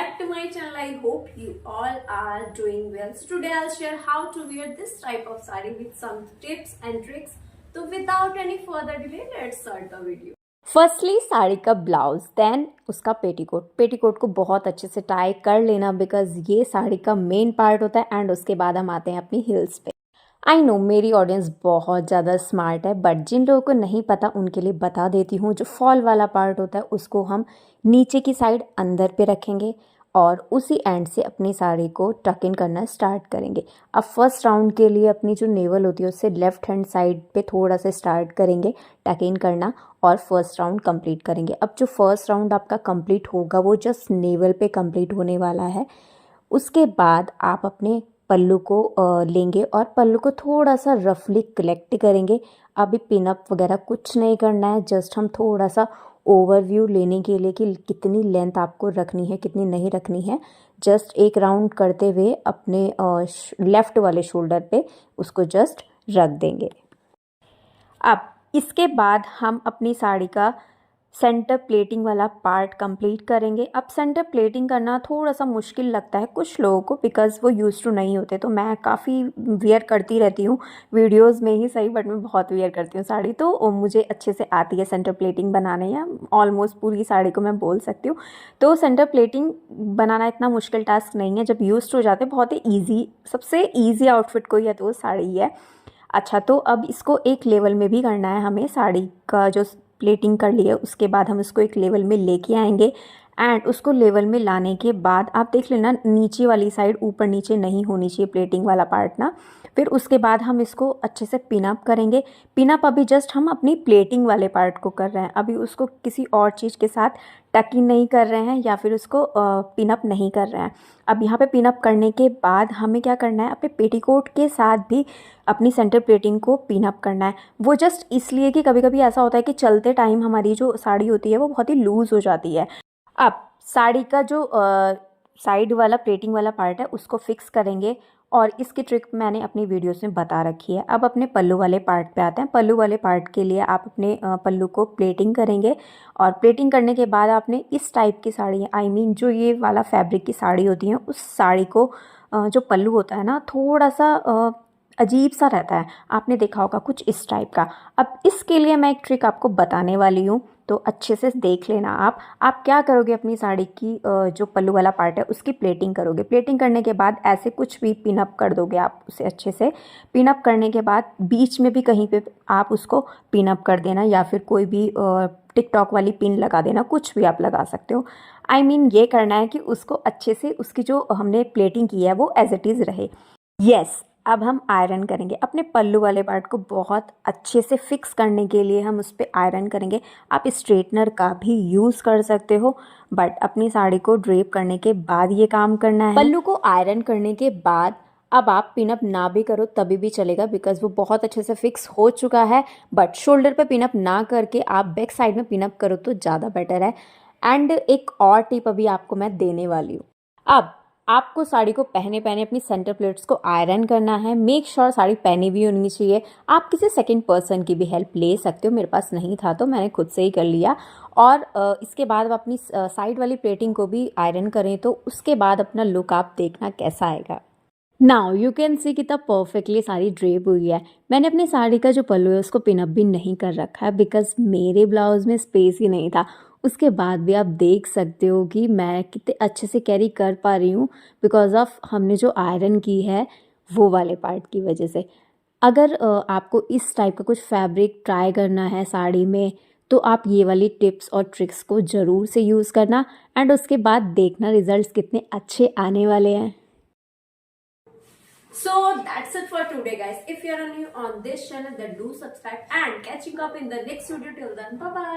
back to my channel. I hope you all are doing well. So today I'll share how to wear this type of sari with some tips and tricks. So without any further delay, let's start the video. Firstly sari का blouse, then उसका petticoat को बहुत अच्छे से tie कर लेना because ये साड़ी का मेन पार्ट होता है एंड उसके बाद हम आते हैं अपनी हिल्स पे। आई नो मेरी ऑडियंस बहुत ज़्यादा स्मार्ट है, बट जिन लोगों को नहीं पता उनके लिए बता देती हूँ। जो फॉल वाला पार्ट होता है उसको हम नीचे की साइड अंदर पे रखेंगे और उसी एंड से अपनी साड़ी को टक इन करना स्टार्ट करेंगे। अब फर्स्ट राउंड के लिए अपनी जो नेवल होती है उससे लेफ्ट हैंड साइड पे थोड़ा सा स्टार्ट करेंगे टक इन करना और फर्स्ट राउंड कंप्लीट करेंगे। अब जो फर्स्ट राउंड आपका कंप्लीट होगा वो जस्ट नेवल पे कंप्लीट होने वाला है। उसके बाद आप अपने पल्लू को लेंगे और पल्लू को थोड़ा सा रफली कलेक्ट करेंगे। अभी पिनअप वगैरह कुछ नहीं करना है, जस्ट हम थोड़ा सा ओवरव्यू लेने के लिए कि कितनी लेंथ आपको रखनी है कितनी नहीं रखनी है। जस्ट एक राउंड करते हुए अपने लेफ़्ट वाले शोल्डर पे उसको जस्ट रख देंगे। अब इसके बाद हम अपनी साड़ी का सेंटर प्लेटिंग वाला पार्ट कंप्लीट करेंगे। अब सेंटर प्लेटिंग करना थोड़ा सा मुश्किल लगता है कुछ लोगों को बिकॉज़ वो यूज़ टू नहीं होते, तो मैं काफ़ी वियर करती रहती हूँ वीडियोस में ही सही, बट मैं बहुत वियर करती हूँ साड़ी, तो मुझे अच्छे से आती है सेंटर प्लेटिंग बनाने, या ऑलमोस्ट पूरी साड़ी को मैं बोल सकती हूँ। तो सेंटर प्लेटिंग बनाना इतना मुश्किल टास्क नहीं है, जब यूज़ टू हो जाते बहुत ही ईजी, सबसे ईजी आउटफिट कोई है तो वो साड़ी ही है। अच्छा, तो अब इसको एक लेवल में भी करना है हमें। साड़ी का जो प्लेटिंग कर लिए उसके बाद हम इसको एक लेवल में लेके आएंगे एंड उसको लेवल में लाने के बाद आप देख लेना नीचे वाली साइड ऊपर नीचे नहीं होनी चाहिए प्लेटिंग वाला पार्ट ना। फिर उसके बाद हम इसको अच्छे से पिनअप करेंगे। पिनअप अभी जस्ट हम अपनी प्लेटिंग वाले पार्ट को कर रहे हैं, अभी उसको किसी और चीज़ के साथ टकिंग नहीं कर रहे हैं या फिर उसको पिनअप नहीं कर रहे हैं। अब यहाँ पे पिनअप करने के बाद हमें क्या करना है, अपने पेटीकोट के साथ भी अपनी सेंटर प्लेटिंग को पिनअप करना है। वो जस्ट इसलिए कि कभी कभी ऐसा होता है कि चलते टाइम हमारी जो साड़ी होती है वो बहुत ही लूज़ हो जाती है। अब साड़ी का जो साइड वाला प्लेटिंग वाला पार्ट है उसको फिक्स करेंगे और इसकी ट्रिक मैंने अपनी वीडियोस में बता रखी है। अब अपने पल्लू वाले पार्ट पे आते हैं। पल्लू वाले पार्ट के लिए आप अपने पल्लू को प्लेटिंग करेंगे और प्लेटिंग करने के बाद आपने इस टाइप की साड़ी, आई मीन जो ये वाला फैब्रिक की साड़ी होती है, उस साड़ी को जो पल्लू होता है ना थोड़ा सा अजीब सा रहता है, आपने देखा होगा कुछ इस टाइप का। अब इसके लिए मैं एक ट्रिक आपको बताने वाली हूँ, तो अच्छे से देख लेना। आप क्या करोगे, अपनी साड़ी की जो पल्लू वाला पार्ट है उसकी प्लेटिंग करोगे। प्लेटिंग करने के बाद ऐसे कुछ भी पिनअप कर दोगे आप उसे अच्छे से। पिनअप करने के बाद बीच में भी कहीं पे आप उसको पिनअप कर देना या फिर कोई भी टिकटॉक वाली पिन लगा देना, कुछ भी आप लगा सकते हो। आई मीन ये करना है कि उसको अच्छे से उसकी जो हमने प्लेटिंग की है वो एज इट इज़ रहे। यस, अब हम आयरन करेंगे अपने पल्लू वाले पार्ट को। बहुत अच्छे से फिक्स करने के लिए हम उस पर आयरन करेंगे। आप स्ट्रेटनर का भी यूज़ कर सकते हो, बट अपनी साड़ी को ड्रेप करने के बाद ये काम करना है। पल्लू को आयरन करने के बाद अब आप पिनअप ना भी करो तभी भी चलेगा बिकॉज वो बहुत अच्छे से फिक्स हो चुका है, बट शोल्डर पे पिनअप ना करके आप बैक साइड में पिनअप करो तो ज़्यादा बेटर है। एंड एक और टिप अभी आपको मैं देने वाली हूँ। अब आपको साड़ी को पहने पहने अपनी सेंटर प्लेट्स को आयरन करना है। मेक श्योर साड़ी पहनी भी होनी चाहिए। आप किसी सेकंड पर्सन की भी हेल्प ले सकते हो, मेरे पास नहीं था तो मैंने खुद से ही कर लिया। और इसके बाद आप अपनी साइड वाली प्लेटिंग को भी आयरन करें तो उसके बाद अपना लुक आप देखना कैसा आएगा। नाउ यू कैन सी कितना परफेक्टली साड़ी ड्रेप हुई है। मैंने अपनी साड़ी का जो पल्लू है उसको पिनअप भी नहीं कर रखा है बिकॉज मेरे ब्लाउज में स्पेस ही नहीं था। उसके बाद भी आप देख सकते हो कि मैं कितने अच्छे से कैरी कर पा रही हूँ बिकॉज ऑफ हमने जो आयरन की है वो वाले पार्ट की वजह से। अगर आपको इस टाइप का कुछ फैब्रिक ट्राई करना है साड़ी में तो आप ये वाली टिप्स और ट्रिक्स को ज़रूर से यूज़ करना एंड उसके बाद देखना रिजल्ट्स कितने अच्छे आने वाले हैं। So that's it for today, guys. If you are new on this channel, then do subscribe and catching up in the next video. Till then, bye bye.